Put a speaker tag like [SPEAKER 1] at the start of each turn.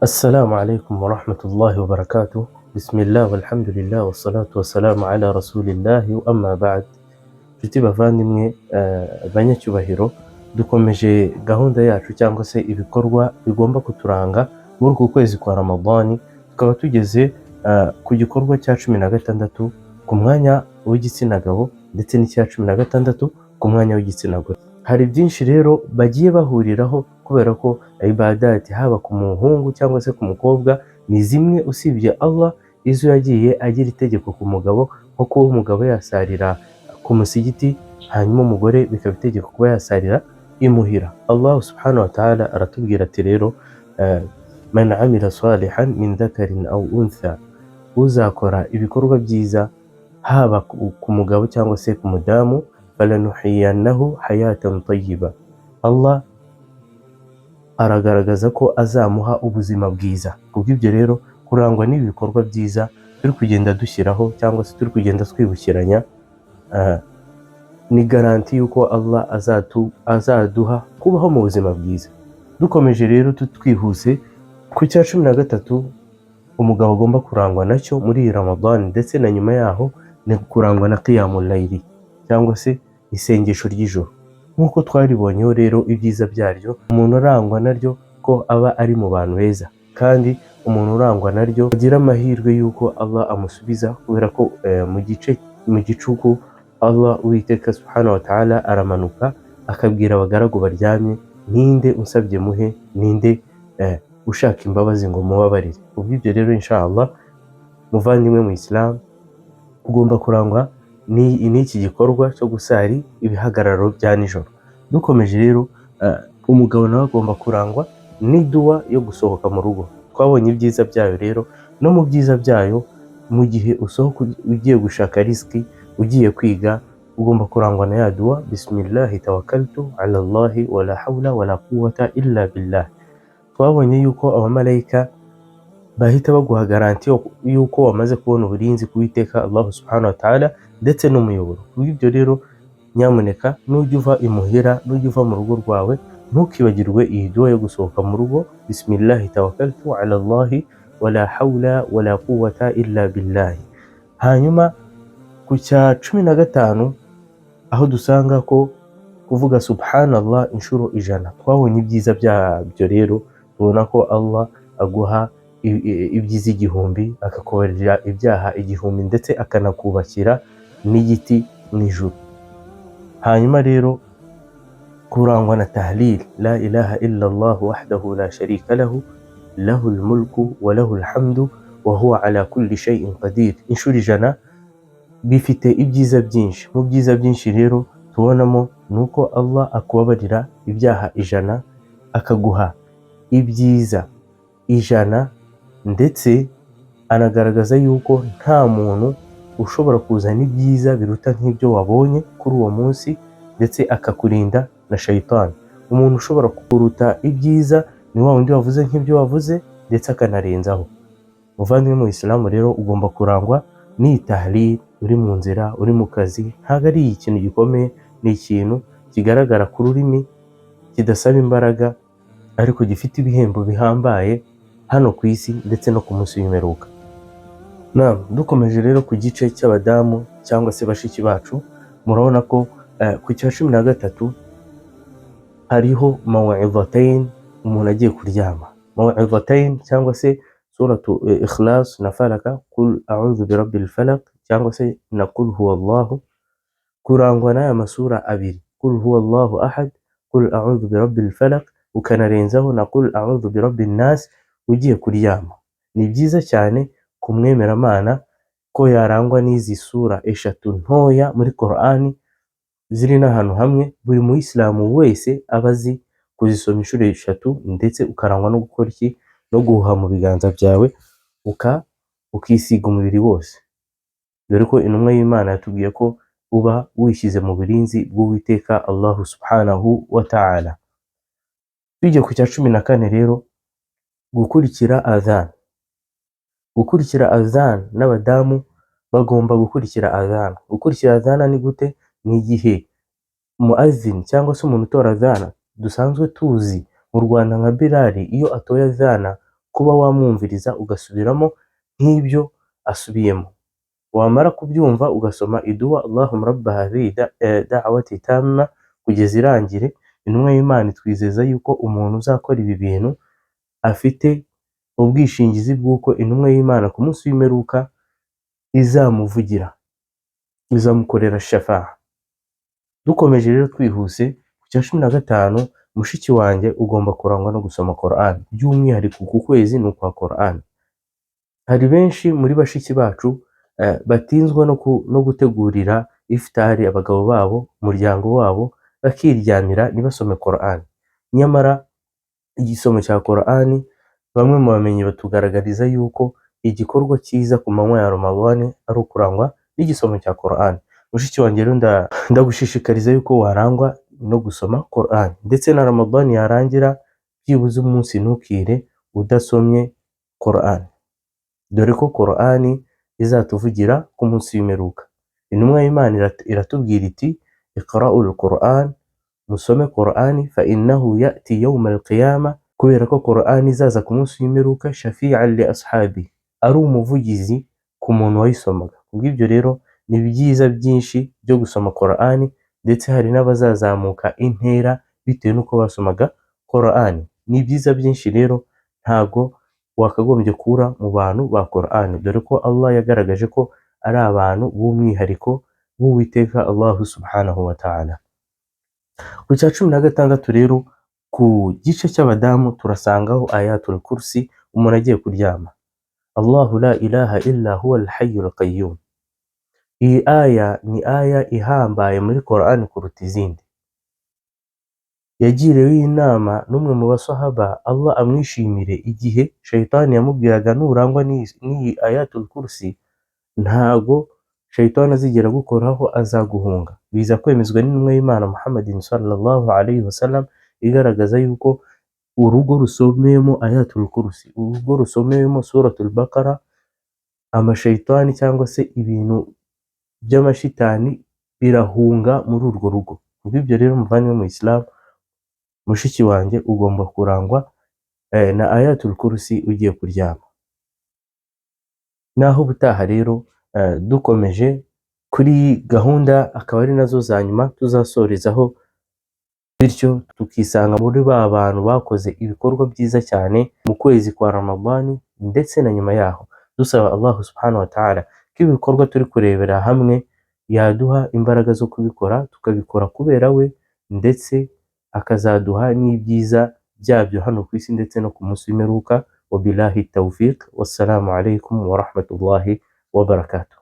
[SPEAKER 1] السلام عليكم ورحمة الله وبركاته. بسم الله والحمد لله والصلاة والسلام على رسول الله وأما بعد. Nshuti bavandimwe banyacyubahiro, dukomeje gahunda yacu cyangwa se ibikorwa bigomba kuturanga muri uku kwezi kwa Ramadani. Tukaba tugeze ku gikorwa cya 16 ku mwanya w'igitsina gabo ndetse n'icya 16 ku mwanya w'igitsina gore. Hari byinshi rero bagiye bahuriraho kubera ko ibadati haba ku muhungu cyangwa se ku mukobwa ni zimwe, usibye Allah izo yagiye agira itegeko ku mugabo, nko kuba umugabo yasarira ku musigiti, hanyuma umugore bikaba itegeko kuba yasarira imuhira. Allah subhanahu wa ta'ala aratubwira ati rero man amila salihan min dhakarin aw untha, uzakora ibikorwa byiza haba ku mugabo cyangwa se ku mudamu, falanuhiyannahu hayatan tayyiba, Allah aragaragaza ko azamuha ubuzima bwiza. Kubw'ibyo rero kurangwa n'ibikorwa byiza turi kugenda dushyiraho cyangwa se turi kugenda twibukiranya, ni garanti yuko Allah azaduha kubaho mu buzima bwiza. Dukomeje rero twihuse ku cya 13 umugabo agomba kurangwa nacyo muri Ramadan ndetse na nyuma yaho, ni kurangwa na qiyamul layli cyangwa se isengesho ry'ijoro. Nk'uko twaribonyeho rero ibyiza byaryo, umuntu urangwa naryo ko aba ari mu bantu beza, kandi umuntu urangwa naryo agira amahirwe yuko Allah amusubiza, kubera ko mu gicuku Allah Uwiteka subhanahu wa ta'ala aramanuka akabwira abagaragu baryamye, ninde unsabye muhe, ninde ushaka imbabazi ngo mubabarire. Ubw'ibyo rero inshallah muvandimwe mu Islam, ugomba kurangwa n'iki gikorwa cyo gusari ibihagararo bya nijoro. Dukomeje rero, umugabo nawe agomba kurangwa n'iduwa yo gusohoka mu rugo. Twabonye ibyiza byayo rero, no mu byiza byayo, mu gihe usohoka ugiye gushaka risiki, ugiye kwiga, ugomba kurangwa na ya duwa, bismillahi tawakkaltu ala Allahi wala hawla wala quwwata illa billah. Twabonye yuko abamalayika bahita baguha garanti yuko wamaze kubona uburinzi kuwiteka Allah subhanahu wa ta'ala ndetse n'umuyoboro. Kubw'ibyo rero nyamuneka nujya uva imuhira, nujya uva mu rugo rwawe, ntukibagirwe iyi duwa yo gusohoka mu rugo, bismillahi tawakkaltu ala Allahi wala hawla wala quwwata illa billah. Hanyuma ku cya 15 aho dusanga ko kuvuga subhanallah inshuro 100. Twabonye ibyiza byabyo rero, tubona ko Allah aguha ibyiza 1000, akakubarira ibyaha 1000 ndetse akanakubakira n'igiti mu ijuru. Hanyuma rero kurangwa na tahlil, la ilaha illa Allah wahdahu la sharika lahu, lahul mulku wa lahul hamdu wa huwa ala kulli shay'in qadir, inshuro 100 bifite ibyiza byinshi. Mu byiza byinshi rero tubonamo nuko Allah akubabarira ibyaha 100, akaguha ibyiza 100, ndetse anagaragaza yuko nta muntu ushobora kuzana ibyiza biruta nk'ibyo wabonye kuri uwo munsi, ndetse akakurinda na shayitani. Umuntu ushobora kuruta ibyiza ni wa wundi wavuze nk'ibyo wavuze ndetse akanarenzaho. Muvandimwe mu Islam rero, ugomba kurangwa n'iyi tahlil, uri mu nzira, uri mu kazi. Ntabwo ari ikintu gikomeye, ni ikintu kigaragara ku rurimi, kidasaba imbaraga, ariko gifite ibihembo bihambaye hano ku isi ndetse no ku munsi w'imperuka. Dukomeje rero ku gice cy'abadamu cyangwa se bashiki bacu, murabona ko ku cya 13 hariho maw'idhatayn umuntu agiye kuryama. Maw'idhatayn cyangwa se suratu Ikhlas na Falaka, qul a'udhu birabbil falaq cyangwa se na qul huwallahu. Kurangwa n'aya masura abiri, qul huwallahu ahad, qul a'udhu birabbil falaq, ukanarenzaho na qul a'udhu birabbin nas ugiye kuryama. Ni byiza cyane ku mwemeramana ko yarangwa n'izi sura 3 ntoya muri Qur'ani, ziri n'ahantu hamwe. Buri Muislamu wese abazi kuzisoma inshuro 3, ndetse ukarangwa no gukora iki, no guha mu biganza byawe ukisiga umubiri wose, dore ko intumwa y'Imana yatubwiye ko uba wishyize mu burinzi bw'Uwiteka Allah subhanahu wa ta'ala. Bijye ku cya 14 rero, gukurikira adhan. Gukurikira adhan, n'abadamu bagomba gukurikira adhan. Gukurikira adhan ni gute? Ni igihe muazin cyangwa se umuntu utora adhan dusanzwe tuzi mu Rwanda nka Bilal, iyo atoye adhan kuba wamwumviriza ugasubiramo nk'ibyo asubiyemo, wamara kubyumva ugasoma iduwa Allahumma rabba hadhihi da'wati tamma kugeza irangire. Intumwa y'Imana itwizeza yuko umuntu uzakora ibi bintu afite ubwishingizi bw'uko intumwa y'Imana ku munsi w'imperuka izamuvugira, izamukorera shafa'a. Dukomeje rero twihuse, ku cya 15, mushiki wanjye ugomba kurangwa no gusoma Qur'an, by'umwihariko ku kwezi ni ukwa Qur'an. Hari benshi muri bashiki bacu batinzwa no gutegurira ifitari abagabo babo, umuryango wabo, bakiryamira ntibasome Qur'an. Nyamara igisomo cya Qur'an, bamwe mu bamenyi batugaragariza yuko igikorwa cyiza ku manywa ya Ramadhan ari ukurangwa n'igisomo cya Qur'an. Mushiki wanjye rero ndagushishikariza yuko warangwa no gusoma Qur'an, ndetse na Ramadhan yarangira byibuze umunsi ntukire udasomye Qur'an, dore ko Qur'an izatuvugira ku munsi w'imperuka. Intumwa y'Imana iratubwira iti iqra'ul Qur'an, musome Qur'an, fa innahu ya'ti yawmal qiyamah, kubera ko Qur'an izaza ku munsi w'imperuka, shafi'an li ashabi, ari umuvugizi ku muntu wayisomaga. Kubw'ibyo rero ni byiza byinshi byo gusoma Qur'an, ndetse hari n'abazazamuka intera bitewe n'uko basomaga Qur'an. Ni byiza byinshi rero, ntago wakagombye kura mu bantu ba Qur'an, dore ko Allah yagaragaje ko ari abantu b'umwihariko b'Uwiteka Allah subhanahu wa ta'ala. Ku cya 16 rero, ku gice cy'abadamu turasangaho ayatul kursi umuntu agiye kuryama. Allahu la ilaha illa huwa al-hayyul qayyum. Iyi aya ni aya ihambaye muri Qur'an kuruta izindi. Yagiriwe inama n'umwe mu basahaba Allah amwishimire igihe shayitani yamubwiraga nurangwa n'iyi ayatul kursi ntago shayitani azigera gukoraho, azaguhunga. Biza kwemezwa n'intumwa y'Imana Muhammadin sallallahu alayhi wasallam, igaragaza yuko urugo rusomeyemo ayatul kursi, urugo rusomeyemo suratul Baqara, amashayitani cyangwa se ibintu by'amashitani birahunga muri urwo rugo. Kubw'ibyo rero muvanywe mu Islam, mushiki wanjye ugomba kurangwa na ayatul kursi ugiye kuryama. Naho ubutaha rero dukomeje kuri gahunda, akaba ari nazo za nyuma tuzasorezaho, bityo tukisanga muri ba bantu bakoze ibikorwa byiza cyane mu kwezi kwa Ramadhan ndetse na nyuma yaho. Dusaba Allah subhanahu wa ta'ala ko ibikorwa turi kurebera hamwe yaduha imbaraga zo kubikora, tukabikora kubera we, ndetse akazaduha n'ibyiza byabyo hano ku isi ndetse no ku munsi w'imperuka. Wabillahi tawfiq, wassalamu alaikum wa rahmatullahi wa barakatuh.